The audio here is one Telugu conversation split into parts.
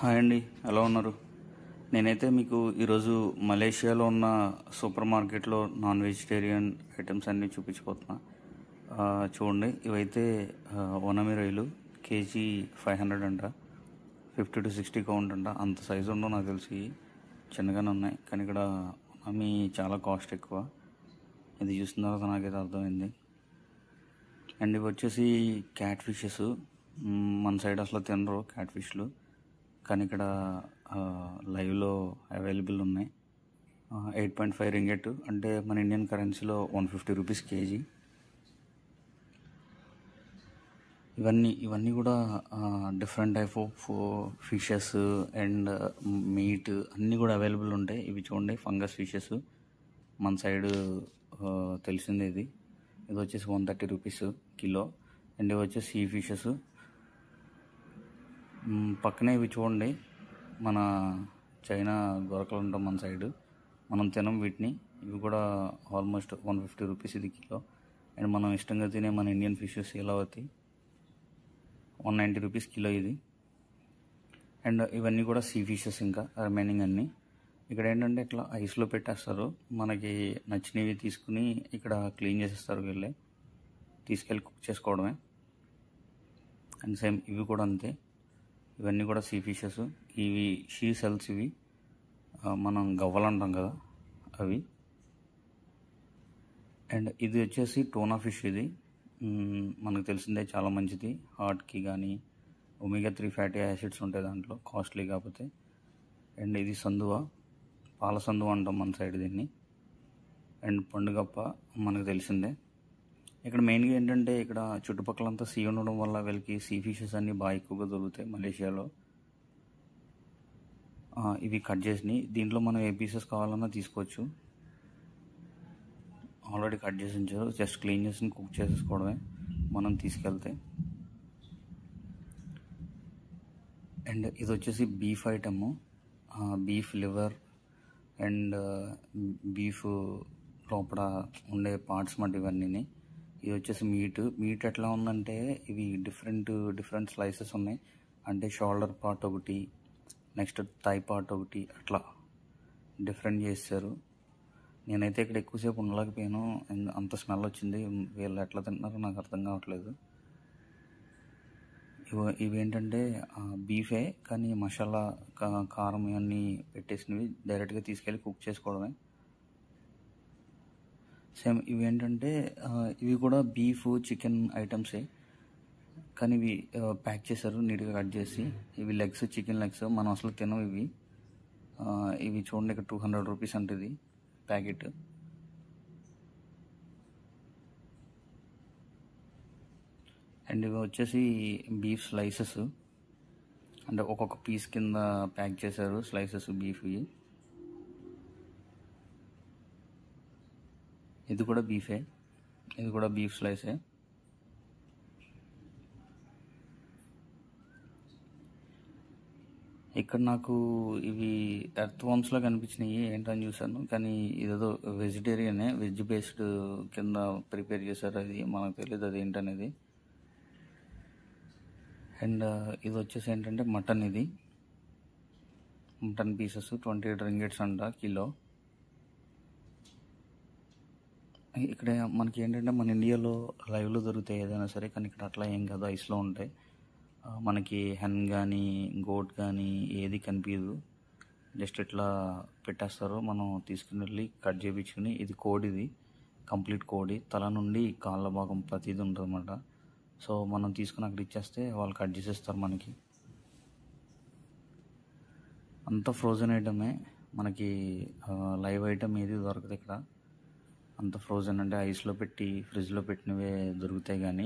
హాయ్ అండి, ఎలా ఉన్నారు? నేనైతే మీకు ఈరోజు మలేషియాలో ఉన్న సూపర్ మార్కెట్లో నాన్ వెజిటేరియన్ ఐటమ్స్ అన్నీ చూపించబోతున్నా. చూడండి, ఇవైతే ఓనమి రొయ్యలు కేజీ 500 అంట, 50 to 60 కౌంట్ అంట. అంత సైజు ఉండవు నాకు తెలిసి, చిన్నగానే ఉన్నాయి. కానీ ఇక్కడ ఓనమి చాలా కాస్ట్ ఎక్కువ. ఇది చూసిన తర్వాత నాకైతే అర్థమైంది. అండ్ ఇవి వచ్చేసి క్యాట్ ఫిషెస్. మన సైడ్ అసలు తినరు క్యాట్ ఫిష్లు, కానీ ఇక్కడ లైవ్లో అవైలబుల్ ఉన్నాయి. 8.5 రింగెట్ అంటే మన ఇండియన్ కరెన్సీలో 150 రూపీస్ కేజీ. ఇవన్నీ కూడా different type of fishes and meet అన్నీ కూడా అవైలబుల్ ఉంటాయి. ఇవి చూడండి, ఫంగస్ ఫిషెస్ మన సైడ్ తెలిసిందే. ఇది వచ్చేసి 130 రూపీస్ కిలో. అండ్ ఇవి వచ్చేసి సీ ఫిషెస్. పక్కనే ఇవి చూడండి, మన చైనా గొరకలు ఉంటాం మన సైడ్, మనం తినం వీటిని. ఇవి కూడా ఆల్మోస్ట్ 150 రూపీస్ ఇది కిలో. అండ్ మనం ఇష్టంగా తినే మన ఇండియన్ ఫిషెస్ శీలావతి 190 రూపీస్ కిలో ఇది. అండ్ ఇవన్నీ కూడా సీ ఫిషెస్, ఇంకా రిమైనింగ్ అన్నీ. ఇక్కడ ఏంటంటే ఇట్లా ఐస్లో పెట్టేస్తారు, మనకి నచ్చినవి తీసుకుని ఇక్కడ క్లీన్ చేసేస్తారు, వీళ్ళే తీసుకెళ్ళి కుక్ చేసుకోవడమే. అండ్ సేమ్ ఇవి కూడా అంతే, ఇవన్నీ కూడా సీ ఫిషెస్. ఇవి షీ సెల్స్, ఇవి మనం గవ్వలు అంటాం కదా అవి. అండ్ ఇది వచ్చేసి టోనా ఫిష్. ఇది మనకు తెలిసిందే, చాలా మంచిది హార్ట్కి కానీ. ఒమేగా 3 ఫ్యాటీ యాసిడ్స్ ఉంటాయి దాంట్లో, కాస్ట్లీ కాకపోతే. అండ్ ఇది సందువ, పాల సందువ అంటాం మన సైడ్ దీన్ని. అండ్ పండుగప్ప మనకు తెలిసిందే. ఇక్కడ మెయిన్గా ఏంటంటే, ఇక్కడ చుట్టుపక్కలంతా సీ ఉండడం వల్ల వీళ్ళకి సీ ఫిషెస్ అన్నీ బాగా ఎక్కువగా దొరుకుతాయి మలేషియాలో. ఇవి కట్ చేసినాయి, దీంట్లో మనం ఏ పీసెస్ కావాలన్నా తీసుకోవచ్చు. ఆల్రెడీ కట్ చేసి ఉంచారు, జస్ట్ క్లీన్ చేసి కుక్ చేసేసుకోవడమే మనం తీసుకెళ్తే. అండ్ ఇది వచ్చేసి beef item, beef liver and beef లోపల ఉండే పార్ట్స్ మాట ఇవన్నీ. ఇది వచ్చేసి మీట్ ఎట్లా ఉందంటే, ఇవి డిఫరెంట్ స్లైసెస్ ఉన్నాయి. అంటే షోల్డర్ పార్ట్ ఒకటి, నెక్స్ట్ థై పార్ట్ ఒకటి, అట్లా డిఫరెంట్ చేస్తారు. నేనైతే ఇక్కడ ఎక్కువసేపు ఉండలేకపోయాను, అంత స్మెల్ వచ్చింది. వీళ్ళు ఎట్లా తింటున్నారో నాకు అర్థం కావట్లేదు. ఇవేంటంటే బీఫే, కానీ మసాలా కారం ఇవన్నీ పెట్టేసినవి డైరెక్ట్గా తీసుకెళ్ళి కుక్ చేసుకోవడమే. సేమ్ ఇవి ఏంటంటే, ఇవి కూడా బీఫ్ చికెన్ ఐటమ్సే, కానీ ఇవి ప్యాక్ చేశారు నీట్గా కట్ చేసి. ఇవి లెగ్స్, చికెన్ లెగ్స్, మనం అసలు తినం ఇవి. ఇవి చూడండి, ఇక్కడ 200 రూపీస్ అంటే ఇది ప్యాకెట్. అండ్ ఇవి వచ్చేసి బీఫ్ స్లైసెస్, అంటే ఒక్కొక్క పీస్ కింద ప్యాక్ చేశారు స్లైసెస్ బీఫ్వి. ఇది కూడా బీఫే, ఇది కూడా బీఫ్ స్లైసే. ఇక్కడ నాకు ఇవి ఎర్త్ వామ్స్లో కనిపించినాయి, ఏంటని చూసాను. కానీ ఇదేదో వెజిటేరియనే, వెజ్ బేస్డ్ కింద ప్రిపేర్ చేశారు. అది మనకు తెలియదు అది ఏంటనేది. అండ్ ఇది వచ్చేసి ఏంటంటే మటన్. ఇది మటన్ పీసెస్ 28 రింగెట్స్ అంట కిలో. ఇక్కడ మనకి ఏంటంటే, మన ఇండియాలో లైవ్లో దొరుకుతాయి ఏదైనా సరే, కానీ ఇక్కడ అట్లా ఏం కాదు, ఐస్లో ఉంటాయి. మనకి హెన్ కానీ గోట్ కానీ ఏది కనిపించదు, జస్ట్ ఇట్లా పెట్టేస్తారు. మనం తీసుకుని వెళ్ళి కట్ చేయించుకుని, ఇది కోడి, ఇది కంప్లీట్ కోడి, తల నుండి కాళ్ళ భాగం ప్రతిదీ ఉంటుంది అన్నమాట. సో మనం తీసుకుని అక్కడ ఇచ్చేస్తే వాళ్ళు కట్ చేసేస్తారు మనకి. అంతా ఫ్రోజన్ ఐటమే, మనకి లైవ్ ఐటమ్ ఏది దొరకదు ఇక్కడ. అంత ఫ్రోజన్, అంటే ఐస్లో పెట్టి ఫ్రిడ్జ్లో పెట్టినవే దొరుకుతాయి. కానీ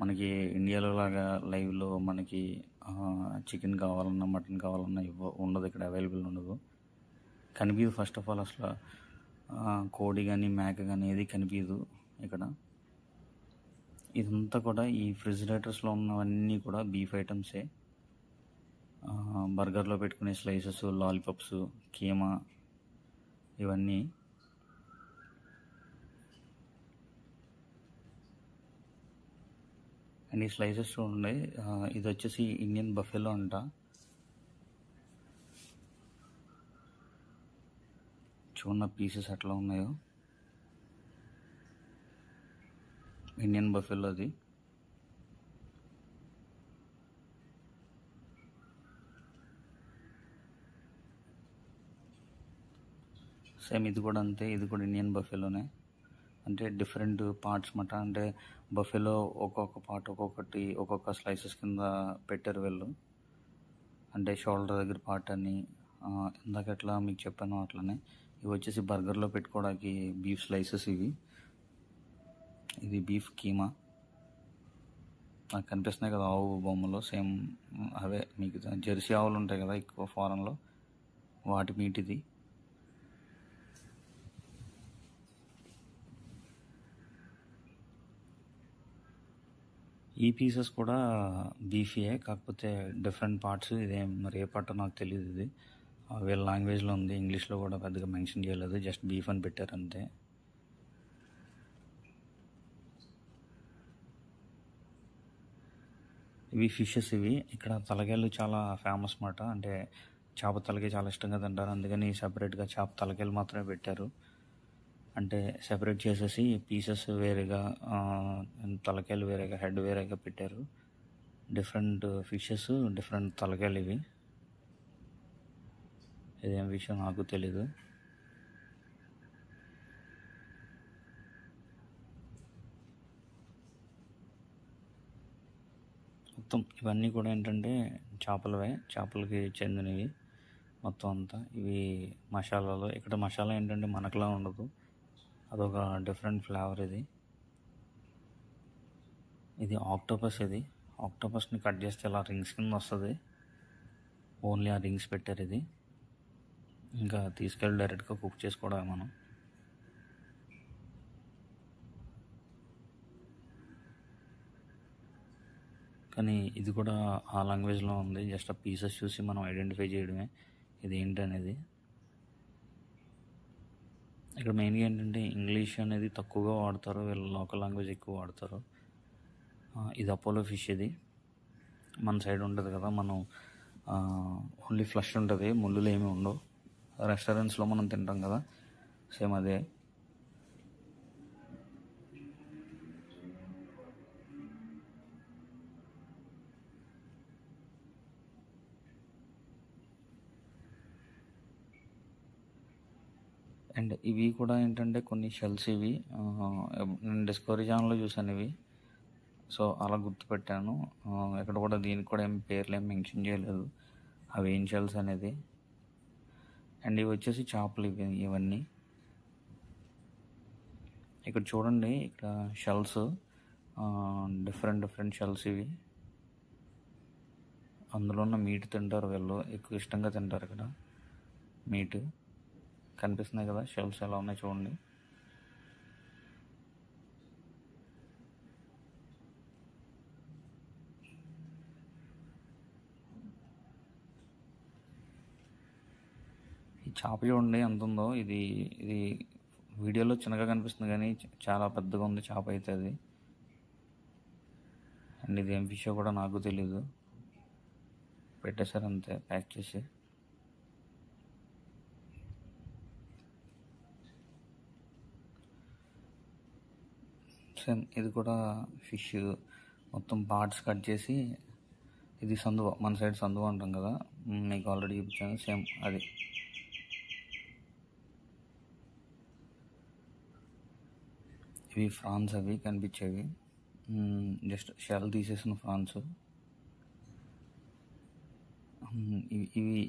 మనకి ఇండియాలో లాగా లైవ్లో మనకి చికెన్ కావాలన్నా మటన్ కావాలన్నా ఉండదు ఇక్కడ, అవైలబుల్ ఉండదు, కనిపించదు. ఫస్ట్ ఆఫ్ ఆల్ అసలు కోడి కానీ మేక కానీ ఏది కనిపించదు ఇక్కడ. ఇదంతా కూడా ఈ ఫ్రిజిరేటర్స్లో ఉన్నవన్నీ కూడా బీఫ్ ఐటమ్సే. బర్గర్లో పెట్టుకునే స్లైసెస్, లాలీపాప్స్, కీమా, ఇవన్నీ. అండ్ ఈ స్లైసెస్ చూడండి, ఇది వచ్చేసి ఇండియన్ బఫెలో అంట. చూన్న పీసెస్ ఎట్లా ఉన్నాయో. ఇండియన్ బఫెలో అది. సేమ్ ఇది కూడా అంతే, ఇది కూడా ఇండియన్ బఫెలోనే. అంటే డిఫరెంట్ పార్ట్స్ మాట. అంటే బఫెలో ఒక్కొక్క పార్ట్ ఒక్కొక్క స్లైసెస్ కింద పెట్టారు వీళ్ళు. అంటే షోల్డర్ దగ్గర పార్ట్ అని ఇందాక ఎట్లా మీకు చెప్పాను అట్లనే. ఇవి వచ్చేసి బర్గర్లో పెట్టుకోవడానికి బీఫ్ స్లైసెస్ ఇవి. ఇది బీఫ్ కీమా. నాకు కనిపిస్తున్నాయి కదా ఆవు బొమ్మలో, సేమ్ అవే. మీకు జెర్సీ ఆవులు ఉంటాయి కదా ఎక్కువ ఫారెన్లో, వాటి మీట్ ఇది. ఈ పీసెస్ కూడా బీఫీయే, కాకపోతే డిఫరెంట్ పార్ట్స్. ఇదేం మరి ఏ పార్ట్ నాకు తెలియదు. ఇది వీళ్ళ లాంగ్వేజ్లో ఉంది, ఇంగ్లీష్లో కూడా పెద్దగా మెన్షన్ చేయలేదు, జస్ట్ బీఫ్ అని పెట్టారు అంతే. ఇవి ఫిషెస్. ఇవి ఇక్కడ తలకాయలు చాలా ఫేమస్ మాట. అంటే చేప తలకాయ చాలా ఇష్టంగా తింటారు, అందుకని సపరేట్గా చేప తలకాయలు మాత్రమే పెట్టారు. అంటే సెపరేట్ చేసేసి పీసెస్ వేరేగా, తలకాయలు వేరేగా, హెడ్ వేరేగా పెట్టారు. డిఫరెంట్ ఫిషెస్, డిఫరెంట్ తలకాయలు ఇవి. ఇదేం విషయం నాకు తెలీదు. మొత్తం ఇవన్నీ కూడా ఏంటంటే చేపలవే, చేపలకి చెందినవి మొత్తం అంతా. ఇవి మసాలాలు. ఇక్కడ మసాలా ఏంటంటే మనకులా ఉండదు, అదొక డిఫరెంట్ ఫ్లేవర్. ఇది ఆక్టోపస్. ఇది ఆక్టోపస్ని కట్ చేస్తే ఇలా రింగ్స్ కింద వస్తుంది. ఓన్లీ ఆ రింగ్స్ పెట్టారు. ఇది ఇంకా తీసుకెళ్ళి డైరెక్ట్గా కుక్ చేసుకోవడమే మనం. కానీ ఇది కూడా ఆ లాంగ్వేజ్లో ఉంది, జస్ట్ ఆ పీసెస్ చూసి మనం ఐడెంటిఫై చేయడమే ఇది ఏంటనేది. ఇక్కడ మెయిన్గా ఏంటంటే ఇంగ్లీష్ అనేది తక్కువగా వాడతారు, వీళ్ళ లోకల్ లాంగ్వేజ్ ఎక్కువ వాడతారు. ఇది అపోలో ఫిష్. ఇది మన సైడ్ ఉంటుంది కదా, మనం ఓన్లీ ఫ్లష్ ఉంటుంది, ముళ్ళులు ఏమి ఉండవు. రెస్టారెంట్స్లో మనం తింటాం కదా, సేమ్ అదే. అండ్ ఇవి కూడా ఏంటంటే కొన్ని షెల్స్. ఇవి నేను డిస్కవరీ ఛానల్లో చూసాను ఇవి, సో అలా గుర్తుపెట్టాను. ఇక్కడ కూడా దీనికి కూడా ఏం పేర్లు ఏం మెన్షన్ చేయలేదు అవి ఏం షెల్స్ అనేది. అండ్ ఇవి వచ్చేసి చేపలు ఇవన్నీ. ఇక్కడ చూడండి, ఇక్కడ షెల్స్, డిఫరెంట్ షెల్స్ ఇవి. అందులో ఉన్న మీట్ తింటారు వీళ్ళు, ఎక్కువ ఇష్టంగా తింటారు ఇక్కడ మీట్. కనిపిస్తున్నాయి కదా షెల్స్ ఎలా ఉన్నాయి చూడండి. ఈ చేప చూడండి ఎంత ఉందో. ఇది వీడియోలో చిన్నగా కనిపిస్తుంది కానీ చాలా పెద్దగా ఉంది చేప అయితే అది. అండ్ ఇది ఏం ఫిషో కూడా నాకు తెలీదు, పెట్టేశారు అంతే ప్యాక్ చేసి. సేమ్ ఇది కూడా ఫిష్, మొత్తం పార్ట్స్ కట్ చేసి. ఇది సందువ, మన సైడ్ సందువ అంటాం కదా, మీకు ఆల్రెడీ చూపించాను, సేమ్ అది. ఇవి ఫ్రాన్స్, అవి కనిపించేవి జస్ట్ షెల్ తీసేసిన ఫ్రాన్స్.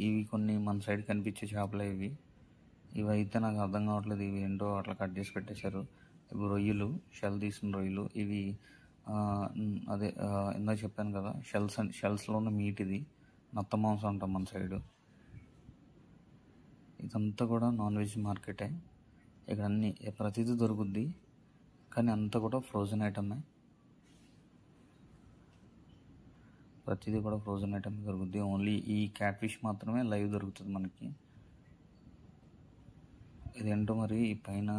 ఇవి కొన్ని మన సైడ్ కనిపించే చేపలే ఇవి. అయితే నాకు అర్థం కావట్లేదు ఇవి ఏంటో అట్లా కట్ చేసి పెట్టేశారు. ఇవి రొయ్యలు, షెల్ తీసిన రొయ్యలు ఇవి. అదే ఇందాక చెప్పాను కదా, షెల్స్లో ఉన్న మీట్ ఇది. నత్త మాంసం అంటాం మన సైడు. ఇదంతా కూడా నాన్ వెజ్ మార్కెటే. ఇక్కడ అన్నీ ప్రతిదీ దొరుకుద్ది, కానీ అంతా కూడా ఫ్రోజన్ ఐటమే. ప్రతిదీ కూడా ఫ్రోజన్ ఐటమ్ దొరుకుద్ది. ఓన్లీ ఈ క్యాట్ ఫిష్ మాత్రమే లైవ్ దొరుకుతుంది మనకి. ఇదేంటో మరి ఈ పైన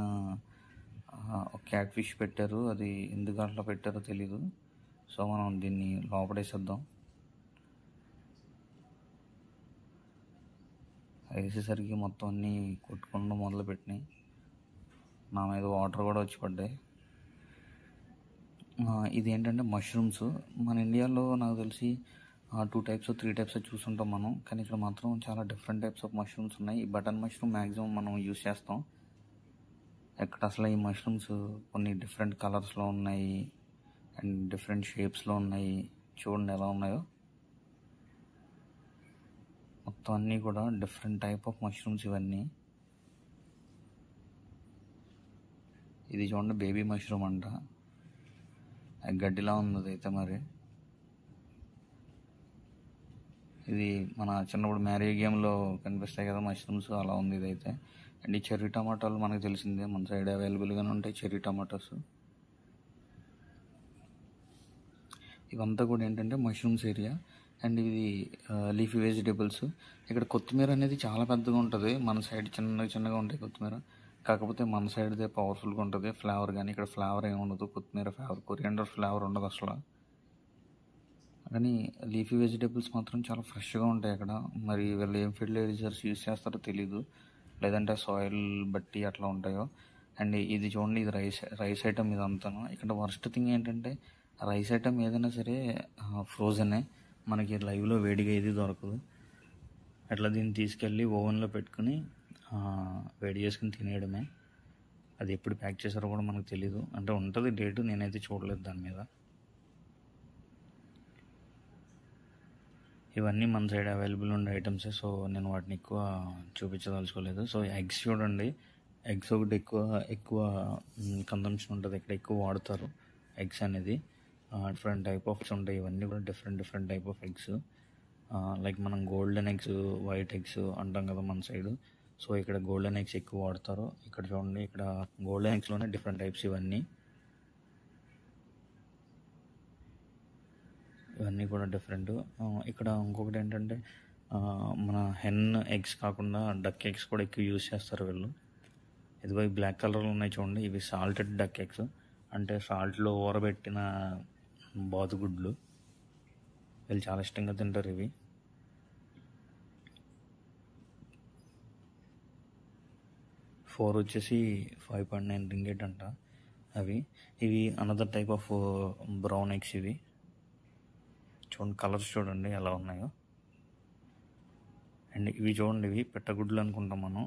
ఒక క్యాట్ ఫిష్ పెట్టారు, అది ఎందుకు అట్లా పెట్టారో తెలీదు. సో మనం దీన్ని లోపడేసేద్దాం. వేసేసరికి మొత్తం అన్నీ కొట్టుకుండా మొదలుపెట్టినాయి. నా మీద వాటర్ కూడా వచ్చి పడ్డాయి. ఇది ఏంటంటే మష్రూమ్స్. మన ఇండియాలో నాకు తెలిసి 2 టైప్స్ 3 టైప్స్ చూసుంటాం మనం, కానీ ఇక్కడ మాత్రం చాలా డిఫరెంట్ టైప్స్ ఆఫ్ మష్రూమ్స్ ఉన్నాయి. ఈ బటన్ మష్రూమ్ మ్యాక్సిమం మనం యూస్ చేస్తాం. ఇక్కడ అసలు ఈ మష్రూమ్స్ కొన్ని డిఫరెంట్ కలర్స్లో ఉన్నాయి అండ్ డిఫరెంట్ షేప్స్లో ఉన్నాయి. చూడండి ఎలా ఉన్నాయో. మొత్తం అన్నీ కూడా డిఫరెంట్ టైప్ ఆఫ్ మష్రూమ్స్ ఇవన్నీ. ఇది చూడండి బేబీ మష్రూమ్ అంట, గడ్డిలా ఉంది అయితే. మరి ఇది మన చిన్నప్పుడు మ్యారీ గేమ్లో కనిపిస్తాయి కదా మష్రూమ్స్, అలా ఉంది ఇదైతే. అండ్ ఈ చెర్రీ టమాటాలు మనకు తెలిసిందే, మన సైడ్ అవైలబుల్గానే ఉంటాయి చెర్రీ టమాటోస్. ఇవంతా కూడా ఏంటంటే మష్రూమ్స్ ఏరియా. అండ్ ఇది లీఫీ వెజిటేబుల్స్. ఇక్కడ కొత్తిమీర అనేది చాలా పెద్దగా ఉంటుంది, మన సైడ్ చిన్నగా ఉంటాయి కొత్తిమీర. కాకపోతే మన సైడ్దే పవర్ఫుల్గా ఉంటుంది ఫ్లేవర్, కానీ ఇక్కడ ఫ్లేవర్ ఏమి ఉండదు. కొత్తిమీర ఫ్లేవర్, కొరియాండర్ ఫ్లేవర్ ఉండదు అసలు. కానీ లీఫీ వెజిటేబుల్స్ మాత్రం చాలా ఫ్రెష్గా ఉంటాయి అక్కడ. మరి వీళ్ళు ఏం ఫెర్టిలైజర్స్ యూస్ చేస్తారో తెలీదు, లేదంటే సాయిల్ బట్టి అట్లా ఉంటాయో. అండ్ ఇది చూడండి, ఇది రైస్ ఐటమ్ ఇదంతాను. ఇక్కడ వర్స్ట్ థింగ్ ఏంటంటే రైస్ ఐటమ్ ఏదైనా సరే ఫ్రోజనే, మనకి లైవ్లో వేడిగా ఏది దొరకదు. అట్లా దీన్ని తీసుకెళ్ళి ఓవెన్లో పెట్టుకుని వేడి చేసుకుని తినేయడమే. అది ఎప్పుడు ప్యాక్ చేశారో కూడా మనకు తెలీదు. అంటే ఉంటుంది డేటు, నేనైతే చూడలేదు దాని మీద. ఇవన్నీ మన సైడ్ అవైలబుల్ ఉండే ఐటమ్సే, సో నేను వాటిని ఎక్కువ చూపించదలుచుకోలేదు. సో ఎగ్స్ చూడండి, ఎగ్స్ ఒకటి ఎక్కువ కన్సంప్షన్ ఉంటుంది ఇక్కడ, ఎక్కువ వాడతారు ఎగ్స్ అనేది. డిఫరెంట్ టైప్ ఆఫ్స్ ఉంటాయి, ఇవన్నీ కూడా different type of eggs. Like మనం గోల్డెన్ ఎగ్స్, వైట్ ఎగ్స్ అంటాం కదా మన సైడ్. సో ఇక్కడ గోల్డెన్ ఎగ్స్ ఎక్కువ వాడతారు. ఇక్కడ చూడండి, ఇక్కడ గోల్డెన్ ఎగ్స్లోనే డిఫరెంట్ టైప్స్ ఇవన్నీ కూడా డిఫరెంట్. ఇక్కడ ఇంకొకటి ఏంటంటే మన హెన్ ఎగ్స్ కాకుండా డక్ ఎగ్స్ కూడా ఎక్కువ యూజ్ చేస్తారు వీళ్ళు. ఇదిగో ఈ బ్లాక్ కలర్లో ఉన్నాయి చూడండి, ఇవి సాల్టెడ్ డక్ ఎగ్స్, అంటే సాల్ట్లో ఊరబెట్టిన బాతుగుడ్లు. వీళ్ళు చాలా ఇష్టంగా తింటారు ఇవి. ఫోర్ వచ్చేసి 5.9 రింగేట్ అంట అవి. ఇవి another type of brown eggs ఇవి. చూడండి కలర్స్ చూడండి ఎలా ఉన్నాయో. అండ్ ఇవి చూడండి, ఇవి పెట్టగుడ్లు అనుకుంటాం మనం,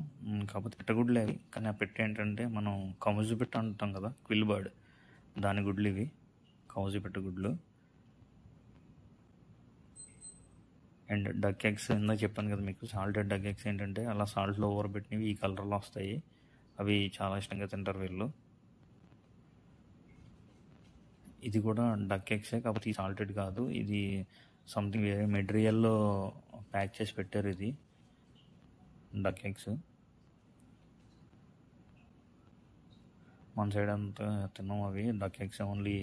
కాకపోతే పెట్టగుడ్లే అవి. కానీ ఆ పెట్ట ఏంటంటే మనం కౌజు పెట్ట అంటాం కదా, క్విల్ బర్డ్, దాని గుడ్లు ఇవి, కౌజు పెట్టగుడ్లు. అండ్ డక్ ఎగ్స్ ఇందాక చెప్పాను కదా మీకు, సాల్టెడ్ డక్ ఎగ్స్ ఏంటంటే అలా సాల్ట్లో ఊరబెట్టినవి ఈ కలర్లో వస్తాయి. అవి చాలా ఇష్టంగా తింటారు వీళ్ళు. ఇది కూడా డక్ ఎగ్సే, కాకపోతే ఈ సాల్టెడ్ కాదు, ఇది సంథింగ్ వేరే మెటీరియల్లో ప్యాక్ చేసి పెట్టారు. ఇది డక్ ఎగ్స్. మన సైడ్ అంతా తిన్నాం అవి డక్ ఎగ్స్. ఓన్లీ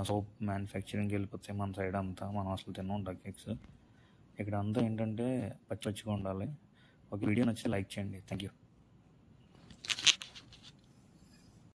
సోప్ మ్యానుఫ్యాక్చరింగ్కి వెళ్ళిపోతాయి మన సైడ్ అంతా, మనం అసలు తిన్నాం డక్ ఎగ్స్. ఇక్కడ అంతా ఏంటంటే పచ్చిగా ఉండాలి. ఒక వీడియో నచ్చితే లైక్ చేయండి. Thank you.